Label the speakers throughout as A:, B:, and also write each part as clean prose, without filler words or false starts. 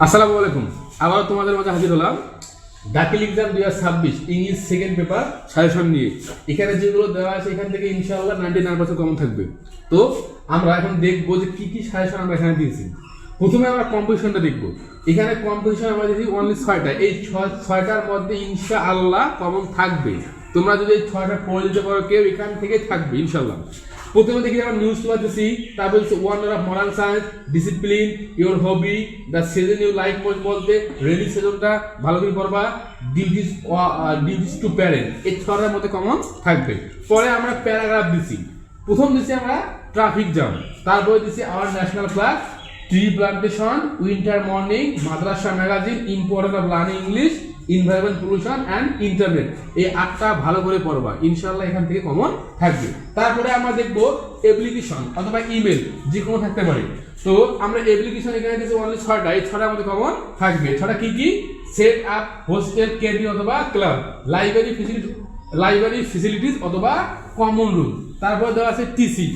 A: আসসালামু আলাইকুম। আবার তোমাদের মাঝে হাজির হলাম দাখিল exam 2026 English second paper suggestion নিয়ে। এখানে যেগুলো দেওয়া আছে এখান থেকে ইনশাআল্লাহ 99% কমন থাকবে। তো আমরা এখন দেখবো যে কি কি সাজেশন আমরা এখানে দিয়েছি। প্রথমে আমরা কম্পোজিশনটা দেখবো। এখানে কম্পোজিশন আমরা দিয়েছি অনলি 6টা। এই 6টার মধ্যে ইনশাআল্লাহ কমন থাকবে। তোমরা যদি এই 6টা পড়ে দিতে পারো কেউ এখান থেকে থাকবে ইনশাআল্লাহ। প্রথমে দেখি আমরা নিউজ পেপার দিচ্ছি, তারপর হচ্ছে wonder of modern science, discipline, your hobby, the season you like most বলতে রেডি সিজনটা ভালো করে পড়বা, ডিউটিস টু প্যারেন্ট, এই 6টার মধ্যে কমন থাকবে। পরে আমরা প্যারাগ্রাফ দিচ্ছি। প্রথম দিচ্ছি আমরা ট্রাফিক জ্যাম, তারপরে দিচ্ছি our national flag, tree plantation, winter morning, Madrasa magazine, importance of learning English, environment pollution and internet. এই 8টা ভালো করে পড়বা, ইনশাআল্লাহ এখান থেকে কমন থাকবে। তারপরে আমরা দেখবো অ্যাপ্লিকেশন অথবা ইমেল, যে কোনো থাকতে পারে। তো আমরা অ্যাপ্লিকেশন এখানে দিয়েছি অনলি 6টা। এই 6টার মধ্যে কমন থাকবে। 6টা কি কি? সেট আপ হোস্টেল, ক্যান্টিন অথবা ক্লাব, লাইব্রেরি ফেসিলিটিস অথবা কমন রুম। তারপর দেওয়া আছে টিসি,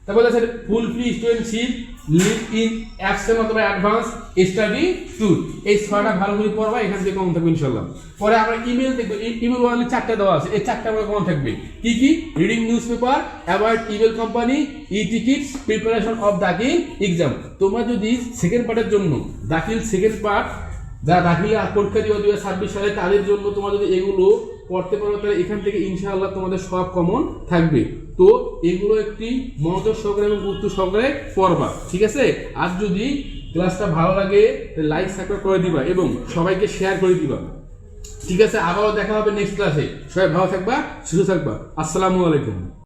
A: তারপর আছে full free studentship, live in absent অথবা অ্যাডভান্স স্টাডি ট্যুর। এই 6টা ভালো করে পড়বা, এখান থেকে কমন থাকবে ইনশাআল্লাহ। পরে আমরা ইমেল দেখবো। ইমেল অনলি 4টা দেওয়া আছে। এই 4টা আমাদের কমন থাকবে। কি কি? Reading news paper, avoid email company, E tickets, preparation of দাখিল এক্সাম। তোমরা যদি সেকেন্ড পার্টের জন্য দাখিল সেকেন্ড পার্ট যারা দাখিল পরীক্ষা দিও 2026 সালে, তাদের জন্য তোমরা যদি এগুলো পড়তে পারো তাহলে এখান থেকে ইনশাআল্লাহ তোমাদের সব কমন থাকবে। তো এগুলো একটি মনোযোগ সহকারে এবং গুরুত্ব সহকারে পড়বা, ঠিক আছে? আর যদি ক্লাসটা ভালো লাগে তাহলে লাইক সাবস্ক্রাইব করে দিবা এবং সবাইকে শেয়ার করে দিবা, ঠিক আছে? আবারও দেখা হবে নেক্সট ক্লাসে। সবাই ভালো থাকবা, সুস্থ থাকবা। আসসালামু আলাইকুম।